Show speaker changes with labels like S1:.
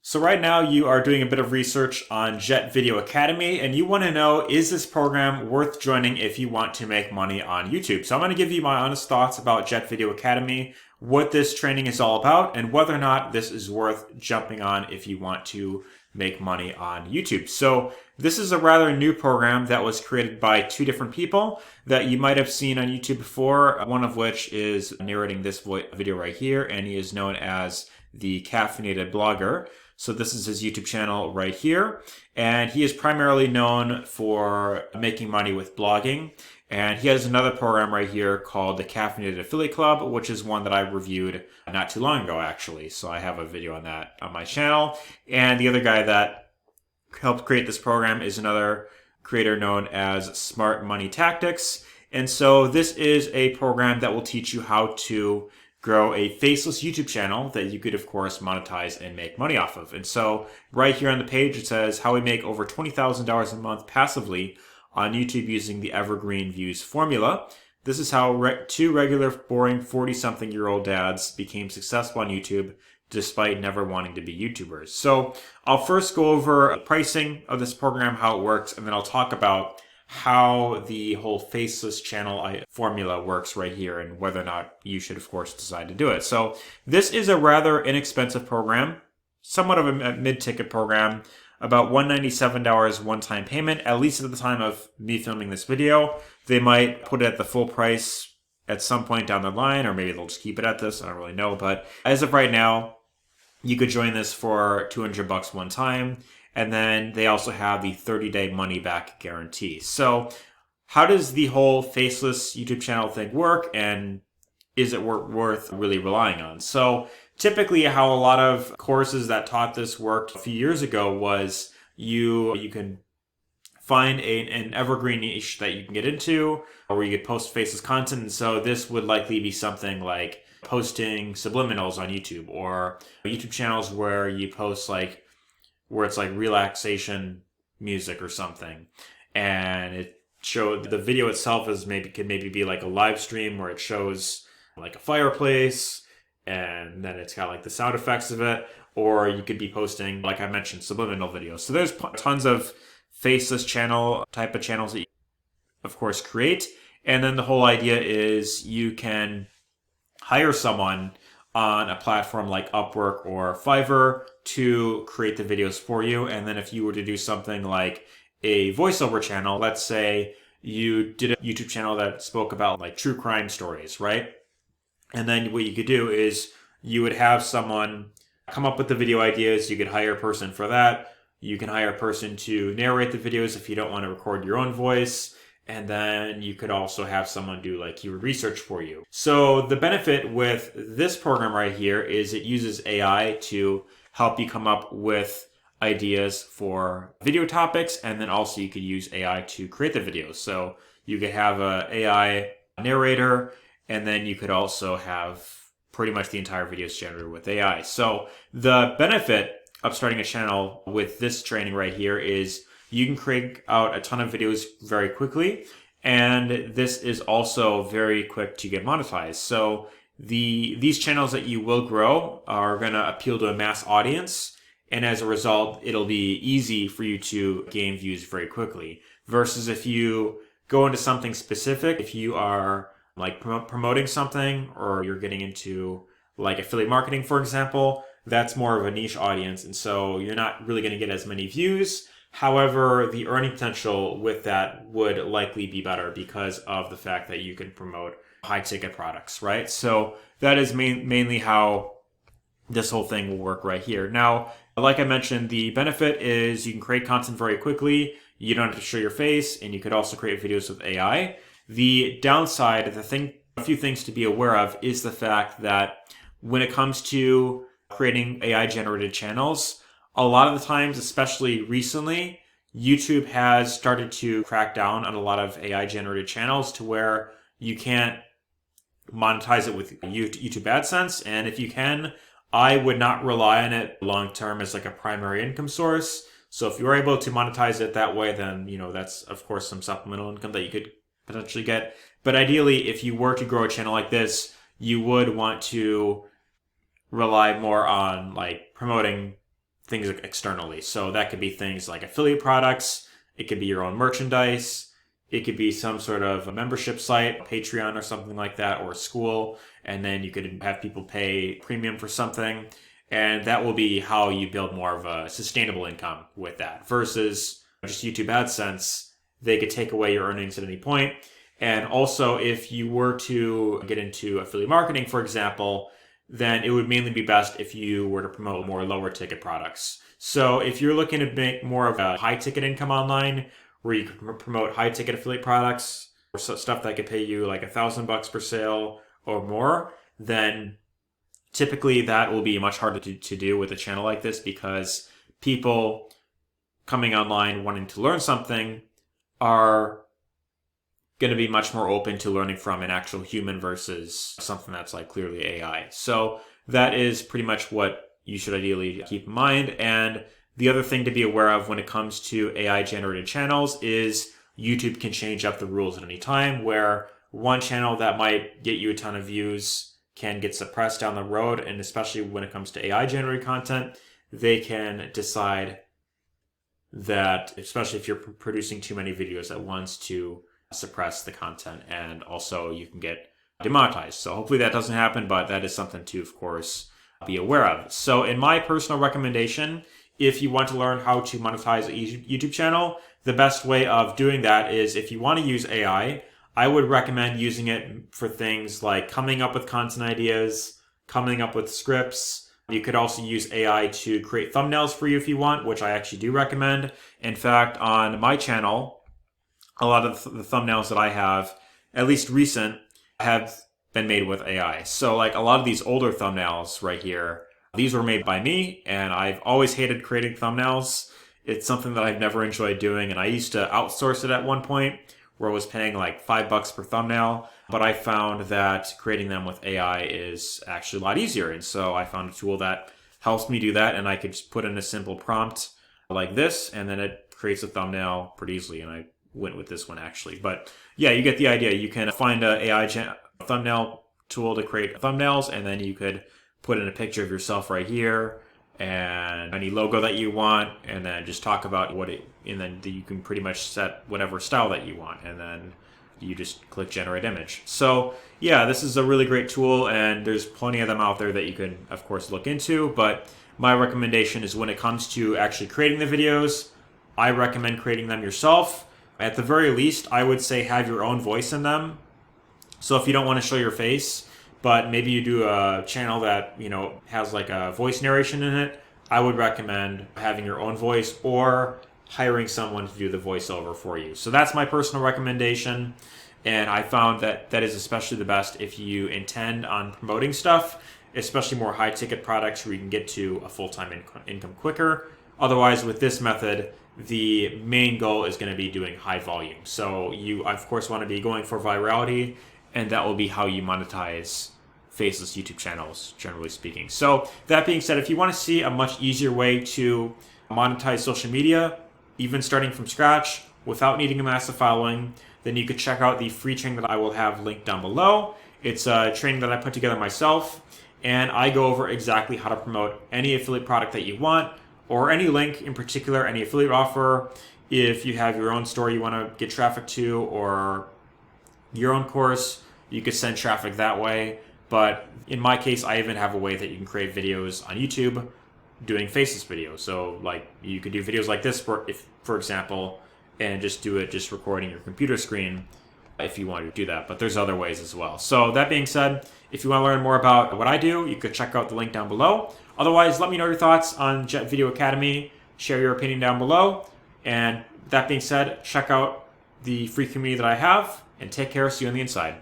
S1: So right now you are doing a bit of research on Jet Video Academy and you want to know, is this program worth joining if you want to make money on YouTube? So I'm going to give you my honest thoughts about Jet Video Academy, what this training is all about, and whether or not this is worth jumping on if you want to make money on YouTube. So this is a rather new program that was created by two different people that you might have seen on YouTube before, one of which is narrating this video right here, and he is known as the Caffeinated Blogger. So this is his YouTube channel right here. And he is primarily known for making money with blogging. And he has another program right here called the Caffeinated Affiliate Club, which is one that I reviewed not too long ago, actually. So I have a video on that on my channel. And the other guy that helped create this program is another creator known as Smart Money Tactics. And so this is a program that will teach you how to grow a faceless YouTube channel that you could, of course, monetize and make money off of. And so right here on the page, it says how we make over $20,000 a month passively on YouTube using the evergreen views formula. This is how two regular, boring 40-something-year-old dads became successful on YouTube despite never wanting to be YouTubers. So I'll first go over the pricing of this program, how it works, and then I'll talk about how the whole faceless channel formula works right here and whether or not you should, of course, decide to do it. So this is a rather inexpensive program, somewhat of a mid-ticket program, about $197 one-time payment, at least at the time of me filming this video. They might put it at the full price at some point down the line, or maybe they'll just keep it at this. I don't really know. But as of right now, you could join this for $200 one time. And then they also have the 30-day money-back guarantee. So how does the whole faceless YouTube channel thing work, and is it worth really relying on? So typically how a lot of courses that taught this worked a few years ago was you can find an evergreen niche that you can get into, or you could post faceless content. And so this would likely be something like posting subliminals on YouTube, or YouTube channels where you post where it's like relaxation music or something. And it showed the video itself could maybe be like a live stream where it shows like a fireplace and then it's got like the sound effects of it. Or you could be posting, like I mentioned, subliminal videos. So there's tons of faceless type of channels that you, of course, create. And then the whole idea is you can hire someone on a platform like Upwork or Fiverr to create the videos for you. And then if you were to do something like a voiceover channel, let's say you did a YouTube channel that spoke about like true crime stories, right? And then what you could do is you would have someone come up with the video ideas. You could hire a person for that. You can hire a person to narrate the videos if you don't want to record your own voice. And then you could also have someone do like keyword research for you. So the benefit with this program right here is it uses AI to help you come up with ideas for video topics. And then also you could use AI to create the videos. So you could have an AI narrator, and then you could also have pretty much the entire videos generated with AI. So the benefit of starting a channel with this training right here is you can crank out a ton of videos very quickly, and this is also very quick to get monetized. So these channels that you will grow are going to appeal to a mass audience, and as a result, it'll be easy for you to gain views very quickly. Versus if you go into something specific, if you are like promoting something, or you're getting into like affiliate marketing, for example, that's more of a niche audience, and so you're not really going to get as many views. However, the earning potential with that would likely be better because of the fact that you can promote high-ticket products, right? So that is mainly how this whole thing will work right here. Now, like I mentioned, the benefit is you can create content very quickly. You don't have to show your face, and you could also create videos with AI. The downside, a few things to be aware of, is the fact that when it comes to creating AI-generated channels, a lot of the times, especially recently, YouTube has started to crack down on a lot of AI-generated channels to where you can't monetize it with YouTube AdSense. And if you can, I would not rely on it long-term as like a primary income source. So if you are able to monetize it that way, then, that's, of course, some supplemental income that you could potentially get. But ideally, if you were to grow a channel like this, you would want to rely more on like promoting things externally. So that could be things like affiliate products. It could be your own merchandise. It could be some sort of a membership site, Patreon or something like that, or a school. And then you could have people pay premium for something. And that will be how you build more of a sustainable income with that versus just YouTube AdSense. They could take away your earnings at any point. And also, if you were to get into affiliate marketing, for example, then it would mainly be best if you were to promote more lower ticket products. So if you're looking to make more of a high ticket income online, where you can promote high ticket affiliate products or stuff that could pay you like $1,000 per sale or more, then typically that will be much harder to do with a channel like this, because people coming online wanting to learn something are going to be much more open to learning from an actual human versus something that's like clearly AI. So that is pretty much what you should ideally keep in mind. And the other thing to be aware of when it comes to AI generated channels is YouTube can change up the rules at any time, where one channel that might get you a ton of views can get suppressed down the road. And especially when it comes to AI generated content, they can decide that, especially if you're producing too many videos at once, to suppress the content, and also you can get demonetized. So hopefully that doesn't happen, but that is something to, of course, be aware of. So in my personal recommendation, if you want to learn how to monetize a YouTube channel, the best way of doing that is, if you want to use AI, I would recommend using it for things like coming up with content ideas, coming up with scripts. You could also use AI to create thumbnails for you if you want, which I actually do recommend. In fact, on my channel, a lot of the thumbnails that I have, at least recent, have been made with AI. So like a lot of these older thumbnails right here, these were made by me, and I've always hated creating thumbnails. It's something that I've never enjoyed doing, and I used to outsource it at one point where I was paying like $5 per thumbnail, but I found that creating them with AI is actually a lot easier. And so I found a tool that helps me do that, and I could just put in a simple prompt like this, and then it creates a thumbnail pretty easily. And I went with this one actually, but yeah, you get the idea. You can find an AI thumbnail tool to create thumbnails, and then you could put in a picture of yourself right here and any logo that you want, and then just talk about and then you can pretty much set whatever style that you want, and then you just click generate image. So yeah, this is a really great tool, and there's plenty of them out there that you can, of course, look into. But my recommendation is, when it comes to actually creating the videos, I recommend creating them yourself. At the very least, I would say have your own voice in them. So if you don't want to show your face, but maybe you do a channel that, has like a voice narration in it, I would recommend having your own voice or hiring someone to do the voiceover for you. So that's my personal recommendation. And I found that that is especially the best if you intend on promoting stuff, especially more high ticket products where you can get to a full-time income quicker. Otherwise, with this method, the main goal is going to be doing high volume. So you, of course, want to be going for virality, and that will be how you monetize faceless YouTube channels, generally speaking. So that being said, if you want to see a much easier way to monetize social media, even starting from scratch without needing a massive following, then you could check out the free training that I will have linked down below. It's a training that I put together myself, and I go over exactly how to promote any affiliate product that you want, or any link in particular, any affiliate offer. If you have your own store you want to get traffic to, or your own course, you could send traffic that way. But in my case, I even have a way that you can create videos on YouTube doing faceless videos. So like you could do videos like this, for example, and just do it just recording your computer screen if you want to do that. But there's other ways as well. So that being said, if you want to learn more about what I do, you could check out the link down below. Otherwise, let me know your thoughts on Jet Video Academy. Share your opinion down below. And that being said, check out the free community that I have, and take care. See you on the inside.